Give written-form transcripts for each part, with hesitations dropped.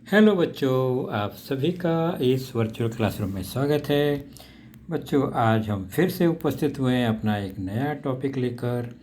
Hello बच्चों, आप सभी का इस वर्चुअल क्लासरूम में स्वागत है। बच्चों, आज हम फिर से उपस्थित हुए हैं अपना एक नया टॉपिक लेकर।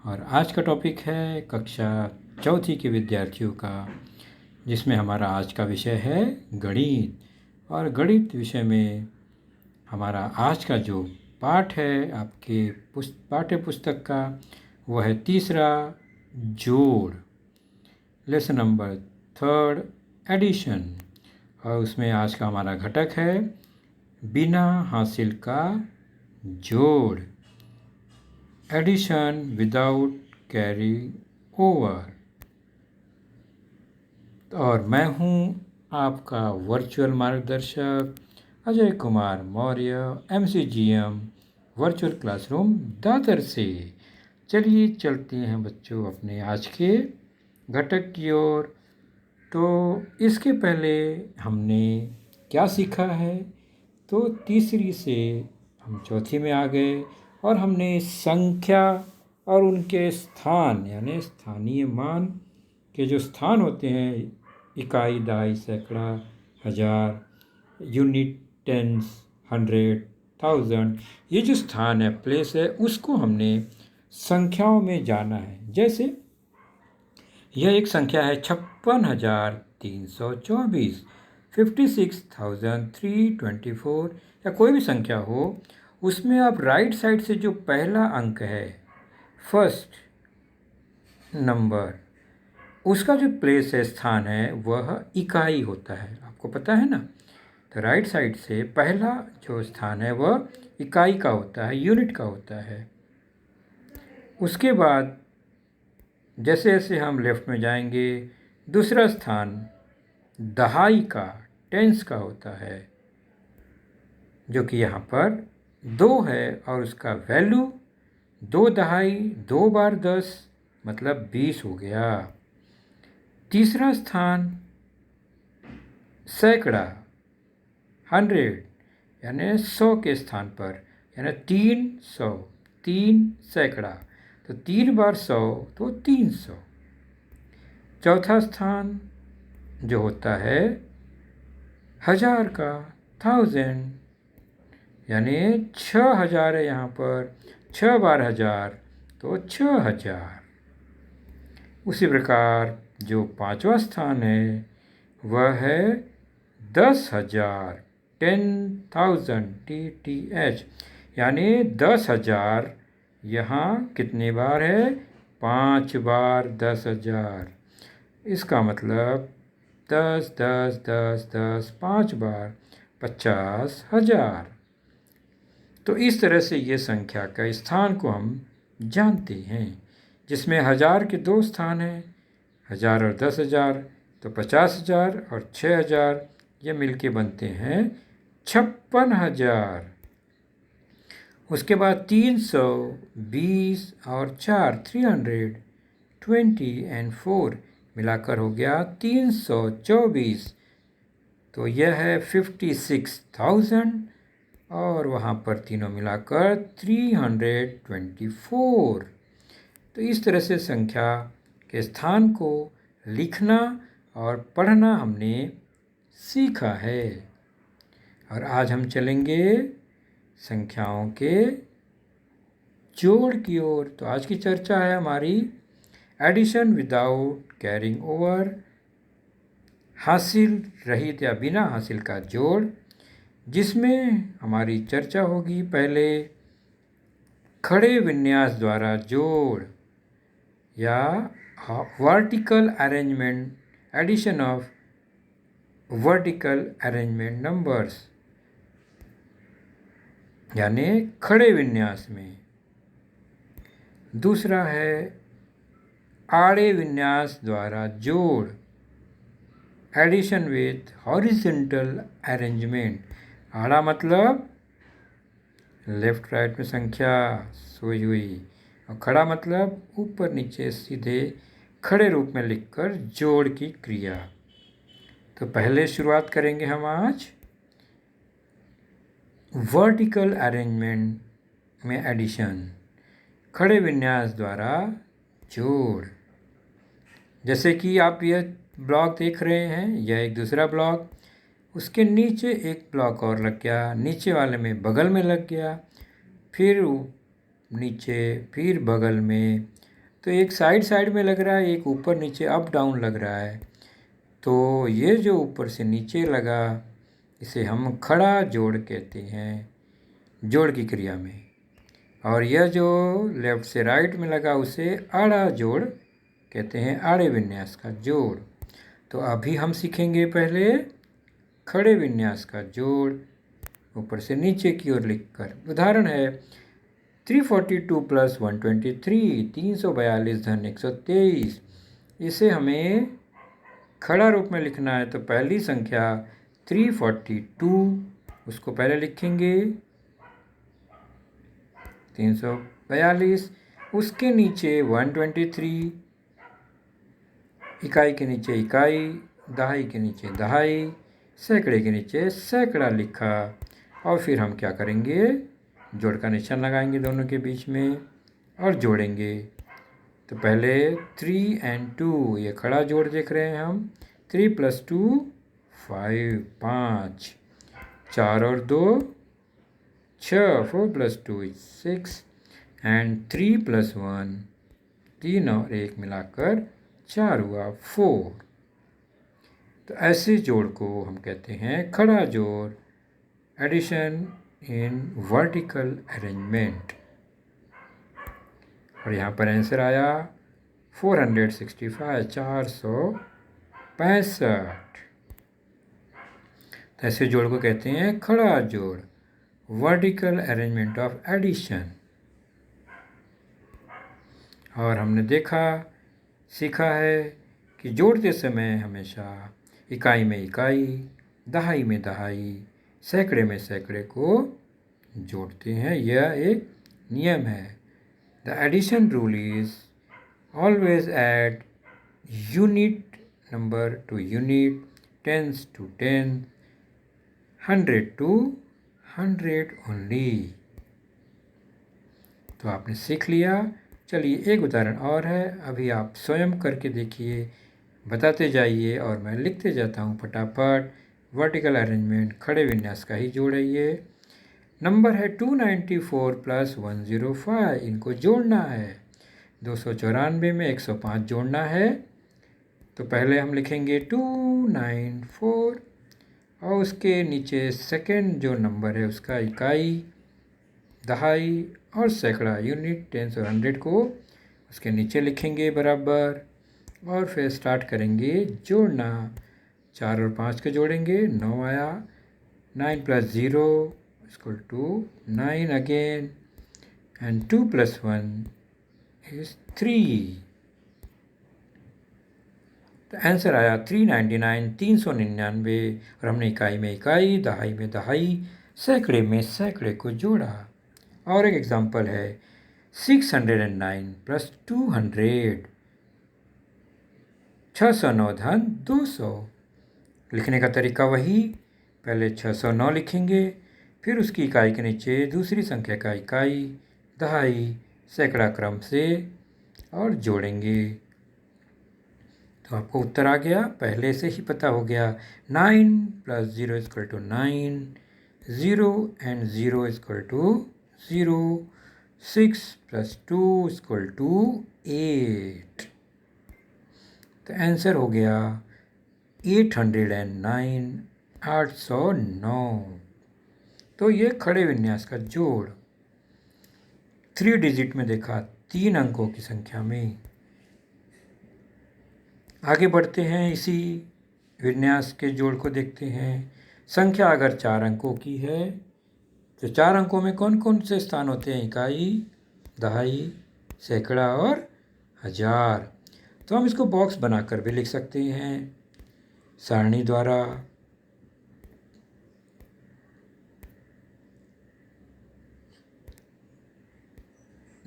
और आज का टॉपिक है कक्षा चौथी के विद्यार्थियों का, जिसमें हमारा आज का विषय है गणित। और गणित विषय में हमारा आज का जो पाठ है आपके पाठ्य पुस्तक का, वह है तीसरा, जोड़, लेसन नंबर 3, एडिशन। और उसमें आज का हमारा घटक है बिना हासिल का जोड़, एडिशन विदाउट कैरी ओवर। और मैं हूं आपका वर्चुअल मार्गदर्शक Ajay Kumar Maurya, MCGM virtual classroom Dadar से। चलिए चलते हैं बच्चों अपने आज के घटक की ओर। तो इसके पहले हमने क्या सीखा है, तो तीसरी से हम चौथी में आ गए और हमने संख्या और उनके स्थान यानी स्थानीय मान के जो स्थान होते हैं, इकाई, दहाई, सैकड़ा, हजार, यूनिट, टेंस, 100, 1000, ये जो स्थान है, प्लेस है, उसको हमने संख्याओं में जाना है। जैसे यह एक संख्या है 56,324, 56,324, या कोई भी संख्या हो, उसमें आप राइट साइड से जो पहला अंक है, फर्स्ट नंबर, उसका जो प्लेस है, स्थान है, वह इकाई होता है। आपको पता है ना। तो राइट साइड से पहला जो स्थान है वह इकाई का होता है, यूनिट का होता है। उसके बाद जैसे जैसे हम लेफ्ट में जाएंगे, दूसरा स्थान दहाई का, टेंस का होता है, जो कि यहाँ पर 2 है और उसका वैल्यू 2 दहाई 2 बार 10 मतलब 20 हो गया। तीसरा स्थान सैकड़ा, 100, यानी 100 के स्थान पर, यानी 300, 3 सैकड़ा, तो 3 बार 100 तो 300। चौथा स्थान जो होता है हजार का, 1000, यानी 6000 है यहाँ पर, 6 बार 1000 तो 6000। उसी प्रकार जो पांचवा स्थान है वह है 10,000, 10,000, TTH, यानी 10,000 यहाँ कितने बार है, 5 बार 10,000। इसका मतलब 10, 10, 10, 10, 5 बार 50,000। तो इस तरह से ये संख्या का स्थान को हम जानते हैं, जिसमें हजार के 2 स्थान हैं, 1000 और 10,000, तो 50,000 और 6,000 ये मिलके बनते हैं 56,000। उसके बाद 300, 20 और 4, 300, 20 एंड 4 मिलाकर हो गया 324। तो यह है 56,000 और वहाँ पर तीनों मिलाकर 324। तो इस तरह से संख्या के स्थान को लिखना और पढ़ना हमने सीखा है। और आज हम चलेंगे संख्याओं के जोड़ की ओर। तो आज की चर्चा है हमारी एडिशन विदाउट कैरिंग ओवर, हासिल रहित या बिना हासिल का जोड़, जिसमें हमारी चर्चा होगी पहले खड़े विन्यास द्वारा जोड़ या vertical arrangement, addition of vertical arrangement numbers, यानी खड़े विन्यास में। दूसरा है आड़े विन्यास द्वारा जोड़, एडिशन विथ हॉरिजेंटल अरेंजमेंट। आड़ा मतलब लेफ्ट राइट में संख्या सोई हुई, और खड़ा मतलब ऊपर नीचे सीधे खड़े रूप में लिखकर जोड़ की क्रिया। तो पहले शुरुआत करेंगे हम आज वर्टिकल अरेंजमेंट में एडिशन, खड़े विन्यास द्वारा जोड़। जैसे कि आप यह ब्लॉक देख रहे हैं, यह एक दूसरा ब्लॉक, उसके नीचे एक ब्लॉक और लग गया, नीचे वाले में बगल में लग गया, फिर नीचे, फिर बगल में। तो एक साइड साइड में लग रहा है, एक ऊपर नीचे अप डाउन लग रहा है। तो ये जो ऊपर से नीचे लगा, इसे हम खड़ा जोड़ कहते हैं, जोड़ की क्रिया में। और यह जो लेफ्ट से राइट में लगा, उसे आड़ा जोड़ कहते हैं, आड़े विन्यास का जोड़। तो अभी हम सीखेंगे पहले खड़े विन्यास का जोड़, ऊपर से नीचे की ओर लिखकर। उदाहरण है 342 + 123, 342 धन 123। इसे हमें खड़ा रूप में लिखना है, तो पहली संख्या 342, उसको पहले लिखेंगे 342, उसके नीचे 123, इकाई के नीचे इकाई, दहाई के नीचे दहाई, सैकड़े के नीचे सैकड़ा लिखा। और फिर हम क्या करेंगे, जोड़ का निशान लगाएंगे दोनों के बीच में और जोड़ेंगे। तो पहले 3 और 2, ये खड़ा जोड़ देख रहे हैं हम। 3 + 2 5, 5, 4 और 2 6, 4 + 2 6, एंड 3 + 1, 3 और 1 मिलाकर 4 हुआ, 4। तो ऐसे जोड़ को हम कहते हैं खड़ा जोड़, एडिशन इन वर्टिकल अरेंजमेंट। और यहाँ पर आंसर आया 465, 465। ऐसे जोड़ को कहते हैं खड़ा जोड़, वर्टिकल अरेंजमेंट ऑफ एडिशन। और हमने सीखा है कि जोड़ते समय हमेशा इकाई में इकाई, दहाई में दहाई, सैकड़े में सैकड़े को जोड़ते हैं, यह एक नियम है। The addition rule is always add unit number to unit, tens to tens, 100 to 100 only. तो आपने सीख लिया। चलिए एक उदाहरण और है, अभी आप स्वयं करके देखिए, बताते जाइए और मैं लिखते जाता हूँ फटाफट। वर्टिकल अरेंजमेंट, खड़े विन्यास का ही जोड़ है ये। नंबर है 294 + 105, इनको जोड़ना है। 294 में 105 जोड़ना है। तो पहले हम लिखेंगे 294 और उसके नीचे सेकंड जो नंबर है उसका इकाई, दहाई और सैकड़ा, यूनिट, टेंस और 100 को उसके नीचे लिखेंगे बराबर। और फिर स्टार्ट करेंगे जोड़ना। 4 और 5 के जोड़ेंगे, 9 आया। 9 + 0 = 9 अगेन, एंड 2 + 1 is 3। तो आंसर आया 399, 399। और हमने इकाई में इकाई, दहाई में दहाई, सैकड़े में सैकड़े को जोड़ा। और एक एग्जांपल है 609 + 200, 609 धन 200। लिखने का तरीका वही, पहले 609 लिखेंगे, फिर उसकी इकाई के नीचे दूसरी संख्या का इकाई, दहाई, सैकड़ा क्रम से और जोड़ेंगे। तो आपको उत्तर आ गया, पहले से ही पता हो गया। 9 + 0 = 9, 0 and 0 = 0, 6 + 2 = 8। तो आंसर हो गया 809, 809। तो ये खड़े विन्यास का जोड़ 3 डिजिट में देखा, 3 अंकों की संख्या में। आगे बढ़ते हैं, इसी विन्यास के जोड़ को देखते हैं। संख्या अगर 4 अंकों की है तो 4 अंकों में कौन कौन से स्थान होते हैं, इकाई, दहाई, सैकड़ा और हजार। तो हम इसको बॉक्स बनाकर भी लिख सकते हैं सारणी द्वारा।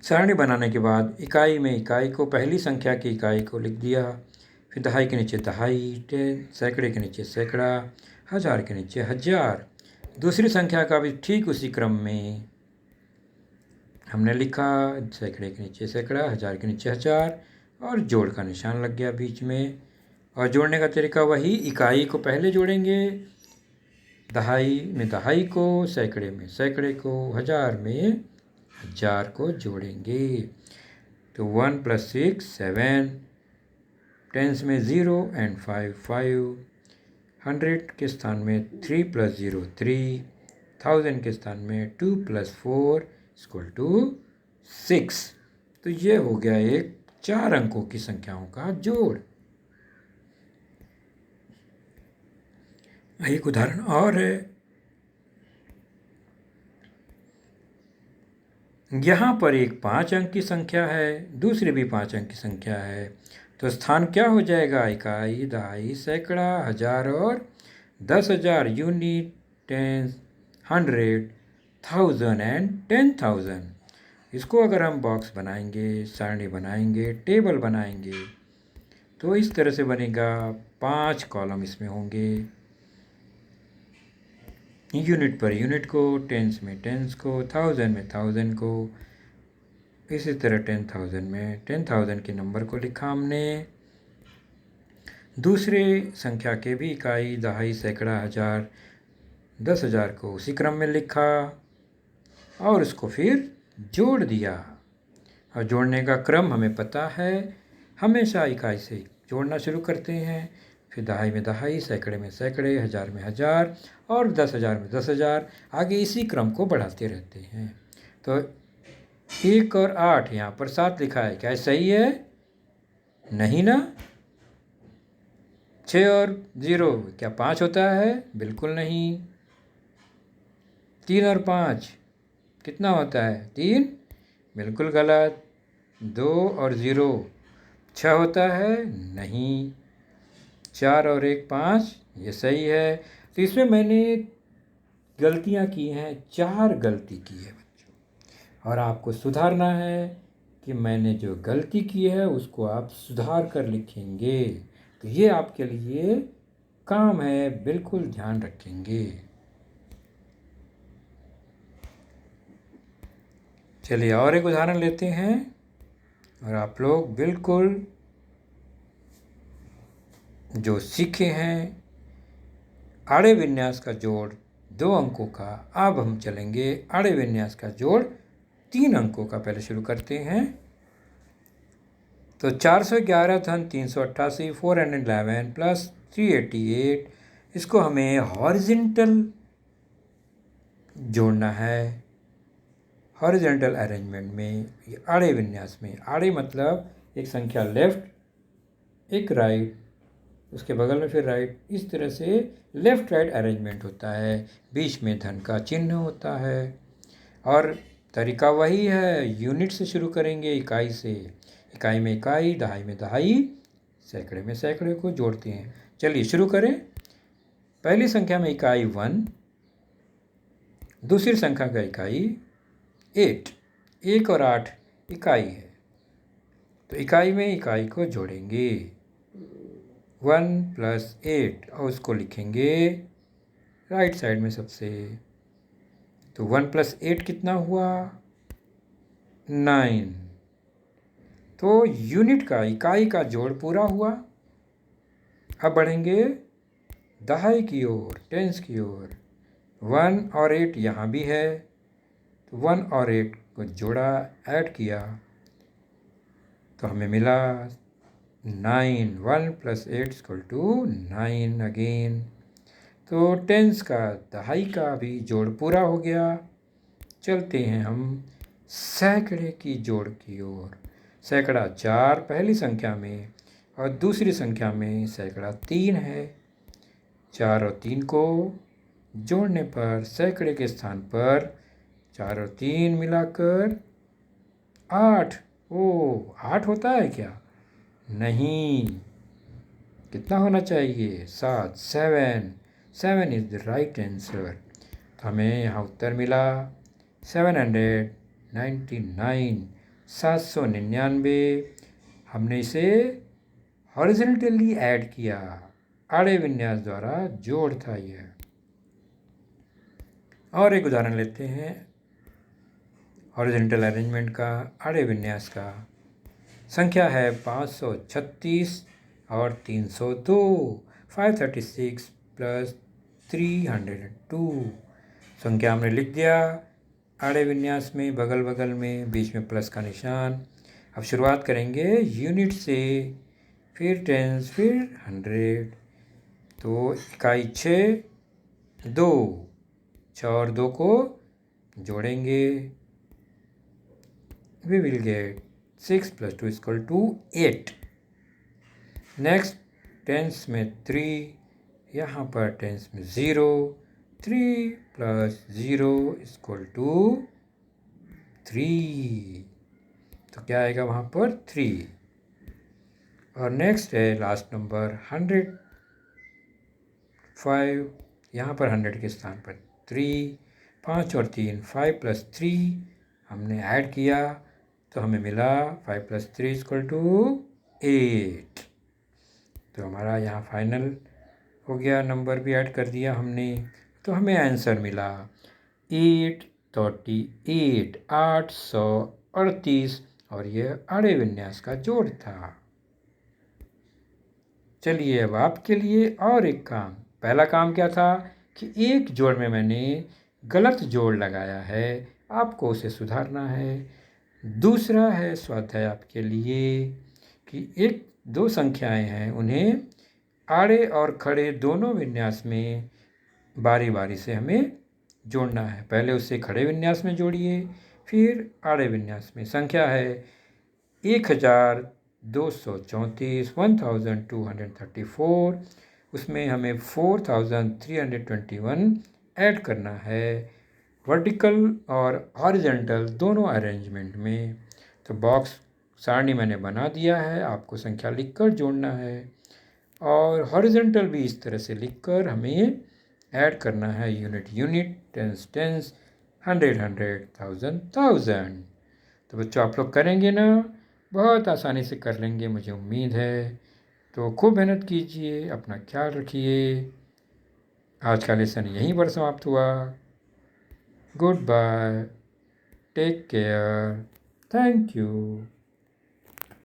सारणी बनाने के बाद इकाई में इकाई को, पहली संख्या की इकाई को लिख दिया, फिर दहाई के नीचे दहाई, सैकड़े के नीचे सैकड़ा, हजार के नीचे हजार। दूसरी संख्या का भी ठीक उसी क्रम में हमने लिखा, सैकड़े के नीचे सैकड़ा, हजार के नीचे हजार, और जोड़ का निशान लग गया बीच में। और जोड़ने का तरीका वही, इकाई को पहले जोड़ेंगे, दहाई में दहाई को, सैकड़े में सैकड़े को, हजार में हजार को जोड़ेंगे। तो 1 + 6 7, टेंस में 0 एंड 5 5, 100 के स्थान में 3 + 0 3, 1000 के स्थान में 2 + 4 = 6। तो ये हो गया एक 4 अंकों की संख्याओं का जोड़। एक उदाहरण और है, यहाँ पर एक 5 अंक की संख्या है, दूसरी भी 5 अंक की संख्या है। तो स्थान क्या हो जाएगा? इकाई, दहाई, सैकड़ा, हजार और 10,000, यूनिट, टेंस, 100, 1000 एंड 10,000। इसको अगर हम बॉक्स बनाएंगे, सारणी बनाएंगे, टेबल बनाएंगे, तो इस तरह से बनेगा। 5 कॉलम इसमें होंगे, यूनिट पर यूनिट को, टेंस में टेंस को, 1000 में 1000 को, इसी तरह 10,000 में 10,000 के नंबर को लिखा हमने। दूसरे संख्या के भी इकाई, दहाई, सैकड़ा, हजार, 10,000 को उसी क्रम में लिखा और उसको फिर जोड़ दिया। और जोड़ने का क्रम हमें पता है, हमेशा इकाई से जोड़ना शुरू करते हैं, फिर दहाई में दहाई, सैकड़े में सैकड़े, हजार में हजार और 10,000 में 10,000, आगे इसी क्रम को बढ़ाते रहते हैं। तो 1 और 8, यहाँ पर 7 लिखा है, क्या सही है? नहीं ना। 6 और 0 क्या 5 होता है? बिल्कुल नहीं। 3 और 5 कितना होता है? 3, बिल्कुल गलत। 2 और 0 6 होता है? नहीं। 4 और 1 5, ये सही है। तो इसमें मैंने गलतियां की हैं, 4 गलती की है बच्चों, और आपको सुधारना है कि मैंने जो गलती की है उसको आप सुधार कर लिखेंगे। तो ये आपके लिए काम है, बिल्कुल ध्यान रखेंगे। चलिए और एक उदाहरण लेते हैं और आप लोग बिल्कुल जो सीखे हैं आड़े विन्यास का जोड़ 2 अंकों का, अब हम चलेंगे आड़े विन्यास का जोड़ 3 अंकों का। पहले शुरू करते हैं। तो 411 धन 388, 411 प्लस 388, इसको हमें हॉरिजेंटल जोड़ना है। हॉरिजेंटल अरेंजमेंट में, ये आड़े विन्यास में, आड़े मतलब एक संख्या लेफ्ट, एक राइट, उसके बगल में फिर राइट, इस तरह से लेफ्ट राइट अरेंजमेंट होता है। बीच में धन का चिन्ह होता है और तरीका वही है, यूनिट से शुरू करेंगे, इकाई से। इकाई में इकाई, दहाई में दहाई, सैकड़े में सैकड़े को जोड़ते हैं। चलिए शुरू करें। पहली संख्या में इकाई 1, दूसरी संख्या का इकाई 8, 1 और 8 इकाई है, तो इकाई में इकाई को जोड़ेंगे। 1 + 8 और उसको लिखेंगे राइट साइड में सबसे। तो 1 + 8 कितना हुआ? 9। तो यूनिट का, इकाई का जोड़ पूरा हुआ। अब बढ़ेंगे दहाई की ओर, टेंस की ओर। 1 और 8 यहाँ भी है, तो 1 और 8 को जोड़ा, ऐड किया, तो हमें मिला 9। 1 + 8 = 9 अगेन। तो टेंस का, दहाई का भी जोड़ पूरा हो गया। चलते हैं हम सैकड़े की जोड़ की ओर। सैकड़ा 4 पहली संख्या में और दूसरी संख्या में सैकड़ा 3 है। 4 और 3 को जोड़ने पर सैकड़े के स्थान पर 4 और 3 मिलाकर 8। ओ 8 होता है क्या? नहीं। कितना होना चाहिए? 7। 7 इज द राइट आंसर। तो हमें यहाँ उत्तर मिला 799, 799। हमने इसे हॉरिजॉन्टली ऐड किया, आड़े विन्यास द्वारा जोड़ था यह। और एक उदाहरण लेते हैं हॉरिजॉन्टल अरेंजमेंट का, आड़े विन्यास का। संख्या है 536, और 302, 536 प्लस 302। संख्या हमने लिख दिया आड़े विन्यास में, बगल बगल में, बीच में प्लस का निशान। अब शुरुआत करेंगे यूनिट से, फिर टेंस, फिर 100। तो इकाई 6, 2, 6 और 2 को जोड़ेंगे, we will get 6 plus 2 is equal to 8। Next tens में 3, यहाँ पर टेंस में 0, 3 प्लस 0 is equal to 3। तो क्या आएगा वहाँ पर 3। और नेक्स्ट है लास्ट नंबर 105, यहाँ पर 100 के स्थान पर 3, 5 और 3, 5 प्लस 3 हमने ऐड किया तो हमें मिला 5 प्लस 3 इक्वल टू 8। तो हमारा यहाँ फाइनल हो गया, नंबर भी ऐड कर दिया हमने, तो हमें आंसर मिला 838, 838। और यह आड़े विन्यास का जोड़ था। चलिए अब आपके लिए और एक काम। पहला काम क्या था कि एक जोड़ में मैंने गलत जोड़ लगाया है, आपको उसे सुधारना है। दूसरा है स्वाध्याय आपके लिए कि एक दो संख्याएं हैं, उन्हें आड़े और खड़े दोनों विन्यास में बारी बारी से हमें जोड़ना है। पहले उसे खड़े विन्यास में जोड़िए, फिर आड़े विन्यास में। संख्या है 1234, 1234। उसमें हमें 4321 ऐड करना है, वर्टिकल और हॉरिजॉन्टल दोनों अरेंजमेंट में। तो बॉक्स सारणी मैंने बना दिया है, आपको संख्या लिखकर जोड़ना है, और हॉरिजॉन्टल भी इस तरह से लिखकर हमें ऐड करना है। Unit unit, tens tens, 100 100, 1000 1000। तो बच्चों आप लोग करेंगे ना, बहुत आसानी से कर लेंगे, मुझे उम्मीद है। तो खूब मेहनत कीजिए, अपना ख्याल रखिए। आज का लेसन यहीं पर समाप्त हुआ। Goodbye, take care, thank you.